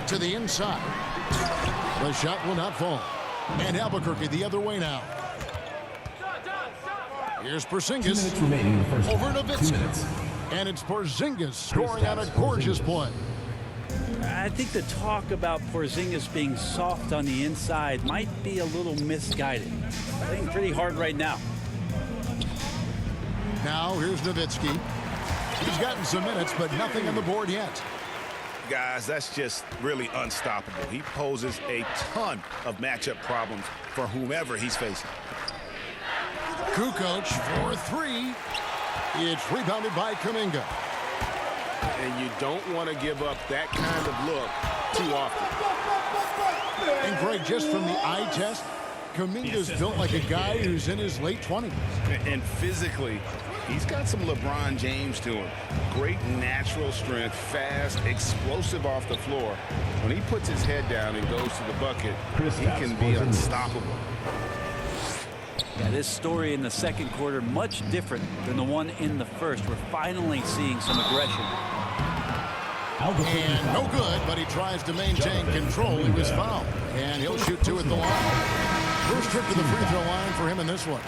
To the inside. The shot will not fall. And Albuquerque the other way now. Here's Porzingis. 2 minutes remaining in the first over half. Nowitzki. 2 minutes. And it's Porzingis scoring on a gorgeous play. I think the talk about Porzingis being soft on the inside might be a little misguided. Playing pretty hard right now. Now here's Nowitzki. He's gotten some minutes, but nothing on the board yet. Guys, that's just really unstoppable. He poses a ton of matchup problems for whomever he's facing. Kukoc for three. It's rebounded by Kuminga. And you don't want to give up that kind of look too often. And Greg, just from the eye test, Kuminga's built like a guy who's in his late 20s. And physically, he's got some LeBron James to him. Great natural strength, fast, explosive off the floor. When he puts his head down and goes to the bucket, he can be unstoppable. Yeah, this story in the second quarter much different than the one in the first. We're finally seeing some aggression. And no good, but he tries to maintain control. He was fouled. And he'll shoot two at the line. First trip to the free throw line for him in this one.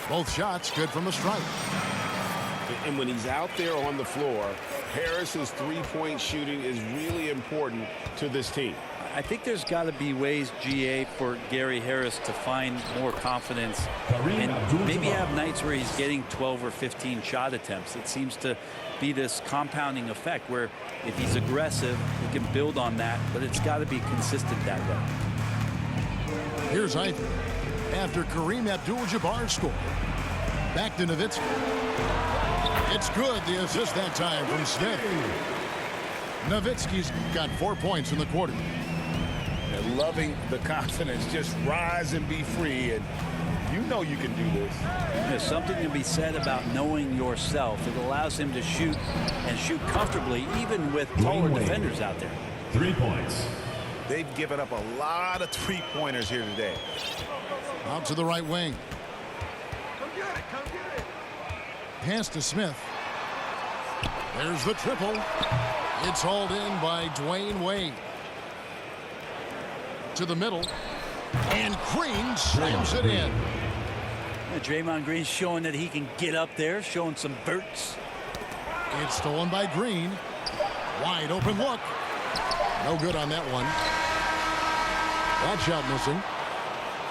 Both shots good from the stripe. And when he's out there on the floor, Harris's three-point shooting is really important to this team. I think there's got to be ways, GA, for Gary Harris to find more confidence and maybe have nights where he's getting 12 or 15 shot attempts. It seems to be this compounding effect where if he's aggressive, he can build on that, but it's got to be consistent that way. Here's Ivey. After Kareem Abdul-Jabbar scored. Back to Nowitzki. It's good, the assist that time from Smith. Nowitzki's got 4 points in the quarter. And loving the confidence, just rise and be free, and you know you can do this. There's something to be said about knowing yourself. It allows him to shoot and shoot comfortably, even with taller defenders out there. 3 points. They've given up a lot of three-pointers here today. Out to the right wing. Pass to Smith. There's the triple. It's hauled in by Dwayne Wade. To the middle. And Green slams it in. Draymond Green showing that he can get up there, showing some verts. It's stolen by Green. Wide open look. No good on that one. That shot missing.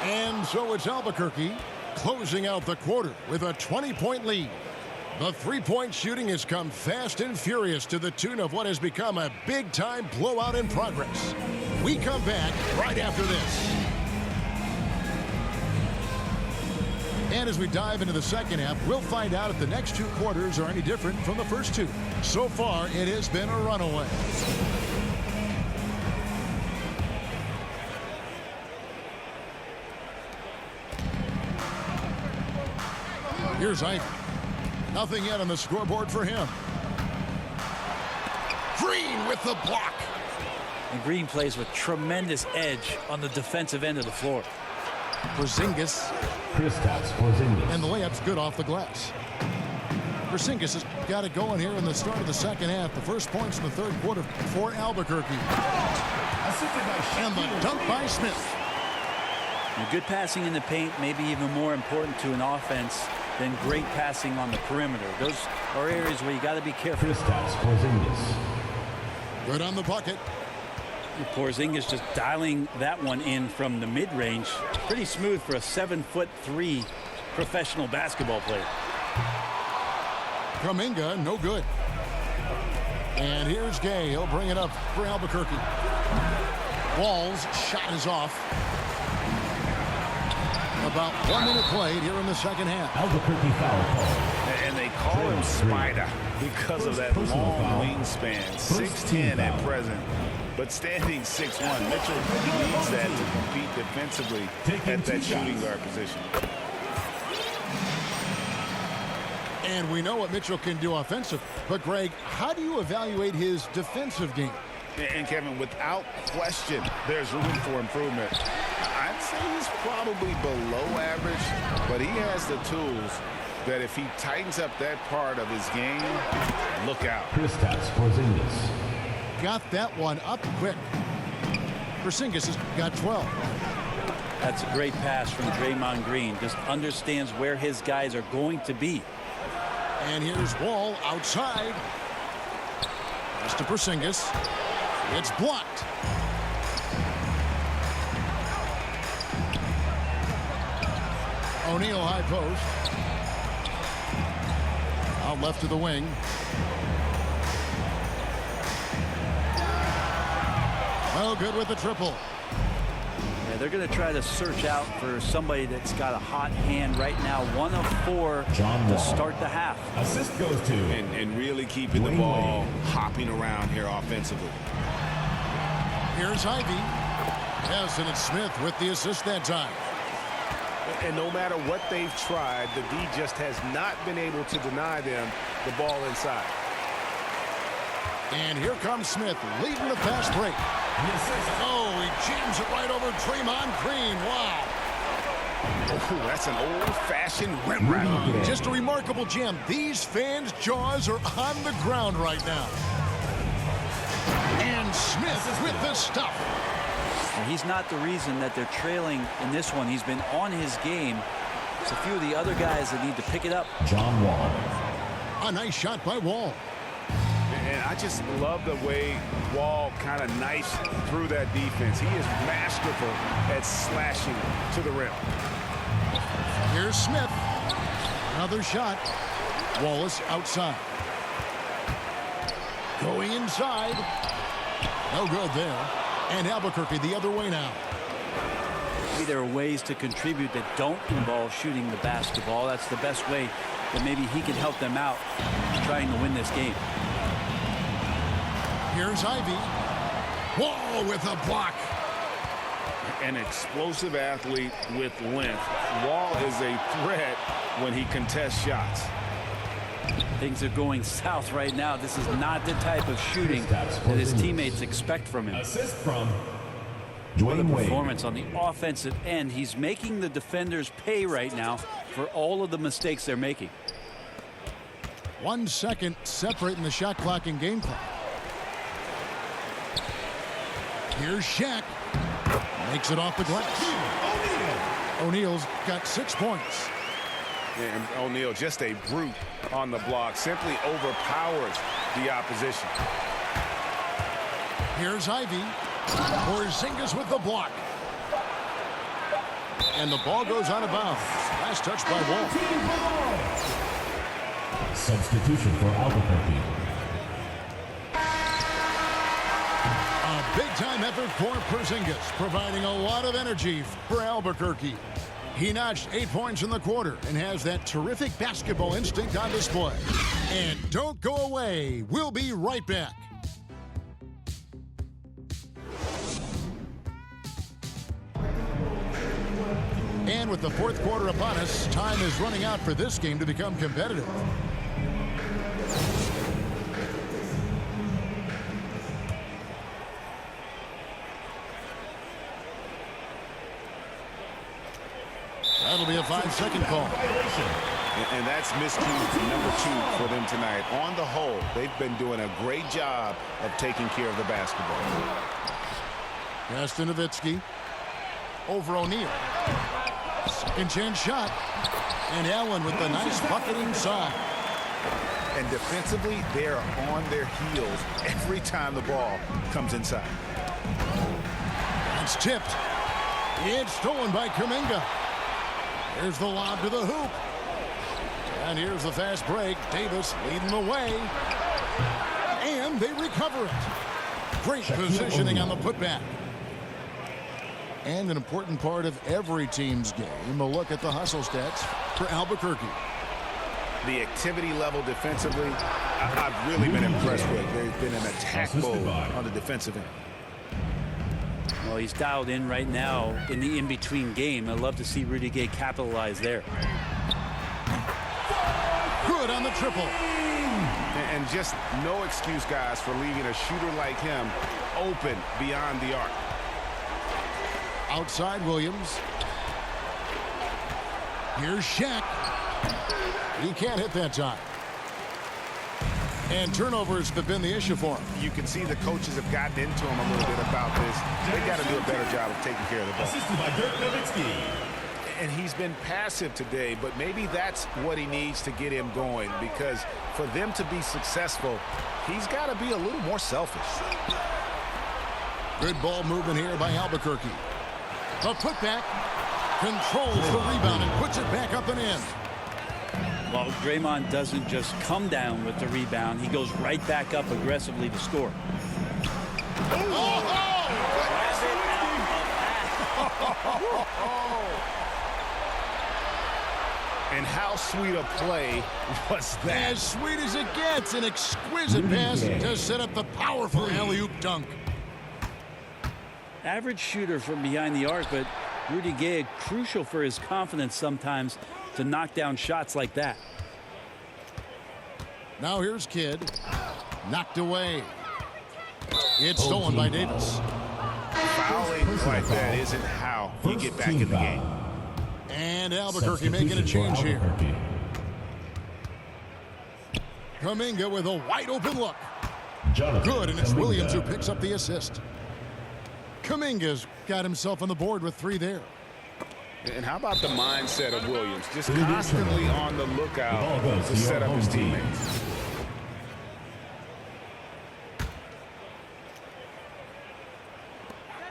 And so it's Albuquerque closing out the quarter with a 20-point lead. The three-point shooting has come fast and furious to the tune of what has become a big-time blowout in progress. We come back right after this. And as we dive into the second half, we'll find out if the next two quarters are any different from the first two. So far, it has been a runaway. Here's Ivey. Nothing yet on the scoreboard for him. Green with the block. And Green plays with tremendous edge on the defensive end of the floor. Porzingis. And the layup's good off the glass. Porzingis has got it going here in the start of the second half. The first points in the third quarter for Albuquerque. And the dunk by Smith. And good passing in the paint may be even more important to an offense than great passing on the perimeter. Those are areas where you got to be careful. Good on the bucket. Porzingis just dialing that one in from the mid-range. Pretty smooth for a 7'3" professional basketball player. Kuminga, no good. And here's Gay. He'll bring it up for Albuquerque. Ball's shot is off. About 1 minute played here in the second half. Albuquerque foul call. And they call him Spider because of that long wingspan. 6'10" at present, but standing 6'1". Mitchell needs that to compete defensively at that shooting guard position. And we know what Mitchell can do offensive. But, Greg, how do you evaluate his defensive game? And, Kevin, without question, there's room for improvement. I'd say he's probably below average, but he has the tools that if he tightens up that part of his game, look out. got that one up quick. Porzingis has got 12. That's a great pass from Draymond Green. Just understands where his guys are going to be. And here's Wall outside. Pass to Porzingis. It's blocked. O'Neal high post. Out left to the wing. Oh, good with the triple. Yeah, they're going to try to search out for somebody that's got a hot hand right now. 1 of 4 to start the half. Assist goes to. And really keeping the ball hopping around here offensively. Here's Ivy. Yes, and it's Smith with the assist that time. And no matter what they've tried, the D just has not been able to deny them the ball inside. And here comes Smith leading the fast break. Oh, he jams it right over Draymond Green. Wow. Oh, that's an old-fashioned rim ride. Just a remarkable jam. These fans' jaws are on the ground right now. And Smith with the stuff. And he's not the reason that they're trailing in this one. He's been on his game. It's a few of the other guys that need to pick it up. John Wall. A nice shot by Wall. And I just love the way Wall kind of knifes through that defense. He is masterful at slashing to the rim. Here's Smith. Another shot. Wallace outside. Going inside. No good there. And Albuquerque the other way now. Maybe there are ways to contribute that don't involve shooting the basketball. That's the best way that maybe he can help them out trying to win this game. Here's Ivy. Wall with a block. An explosive athlete with length. Wall is a threat when he contests shots. Things are going south right now. This is not the type of shooting that his teammates expect from him. Assist from What a Dwayne Wade. performance on the offensive end. He's making the defenders pay right now for all of the mistakes they're making. 1 second separating the shot clock and game clock. Here's Shaq. Makes it off the glass. O'Neal's got 6 points. And O'Neal, just a brute on the block, simply overpowers the opposition. Here's Ivy. Porzingis with the block. And the ball goes out of bounds. Last touch by Wall. Substitution for Albuquerque. A big-time effort for Porzingis, providing a lot of energy for Albuquerque. He notched 8 points in the quarter and has that terrific basketball instinct on display. And don't go away. We'll be right back. And with the fourth quarter upon us, time is running out for this game to become competitive. That'll be a 5-second call. And that's miscue number 2 for them tonight. On the whole, they've been doing a great job of taking care of the basketball. Pass to Nowitzki. Over O'Neal. Second chance shot. And Allen with the nice bucket inside. And defensively, they are on their heels every time the ball comes inside. It's tipped. It's stolen by Kuminga. Here's the lob to the hoop. And here's the fast break. Davis leading the way. And they recover it. Great positioning on the putback. And an important part of every team's game, a look at the hustle stats for Albuquerque. The activity level defensively, I've really been impressed with. There's been an attack mode on the defensive end. Well, he's dialed in right now in the in-between game. I'd love to see Rudy Gay capitalize there. Good on the triple. And just no excuse, guys, for leaving a shooter like him open beyond the arc. Outside Williams. Here's Shaq. He can't hit that time. And turnovers have been the issue for him. You can see the coaches have gotten into him a little bit about this. They got to do a better job of taking care of the ball. Assisted by Dirk Nowitzki. And he's been passive today, but maybe that's what he needs to get him going, because for them to be successful, he's got to be a little more selfish. Good ball movement here by Albuquerque. A putback. Controls the rebound and puts it back up and in. Well, Draymond doesn't just come down with the rebound. He goes right back up aggressively to score. And how sweet a play was that? As sweet as it gets. An exquisite pass to set up the powerful alley-oop dunk. Average shooter from behind the arc, but Rudy Gay, crucial for his confidence sometimes to knock down shots like that. Now here's Kidd. Knocked away. It's stolen by Davis. Fouling like that isn't how you get back in the game. And Albuquerque making a change here. Kuminga with a wide open look. Good, and it's Williams who picks up the assist. Kuminga's got himself on the board with 3 there. And how about the mindset of Williams? Just constantly on the lookout to set up his teammates.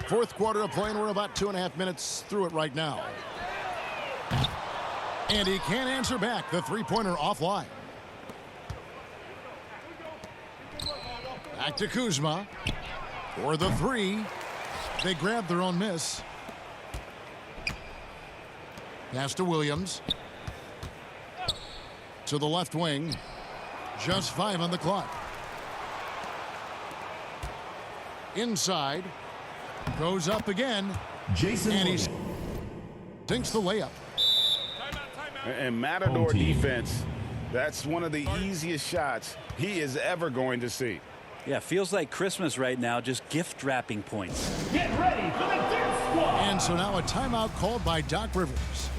Fourth quarter of play, and we're about 2.5 minutes through it right now. And he can't answer back. The three-pointer offline. Back to Kuzma. For the 3. They grabbed their own miss. Pass to Williams. To the left wing. Just 5 on the clock. Inside. Goes up again. And he sinks the layup. And Matador defense, that's one of the easiest shots he is ever going to see. Yeah, feels like Christmas right now, just gift wrapping points. Get ready for the dance squad. And so now a timeout called by Doc Rivers.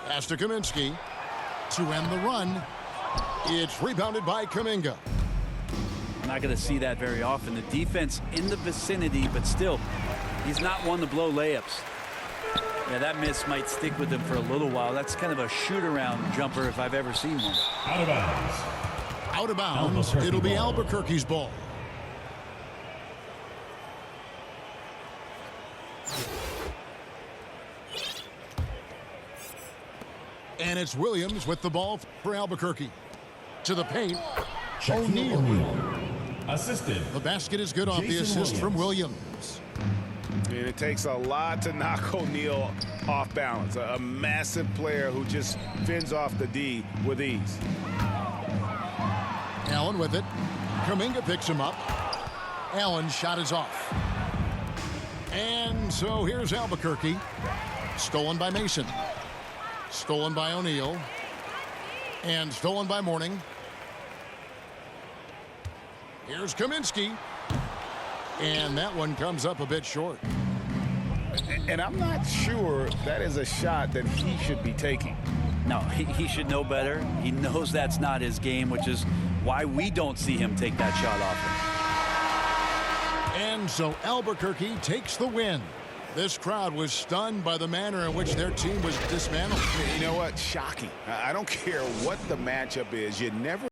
Pass to Kaminsky to end the run. It's rebounded by Kuminga. I'm not going to see that very often. The defense in the vicinity, but still, he's not one to blow layups. Yeah, that miss might stick with him for a little while. That's kind of a shoot-around jumper if I've ever seen one. Out of bounds. Out of bounds. It'll be Albuquerque's ball. And it's Williams with the ball for Albuquerque. To the paint. O'Neal. Assisted. The basket is good off the assist from Williams. And it takes a lot to knock O'Neal off balance. A massive player who just fends off the D with ease. Allen with it. Kuminga picks him up. Allen's shot is off. And so here's Albuquerque. Stolen by Mason. Stolen by O'Neal. And stolen by Mourning. Here's Kaminsky. And that one comes up a bit short. And I'm not sure that is a shot that he should be taking. No, he should know better. He knows that's not his game, which is why we don't see him take that shot often. And so Albuquerque takes the win. This crowd was stunned by the manner in which their team was dismantled. You know what? Shocking. I don't care what the matchup is. You never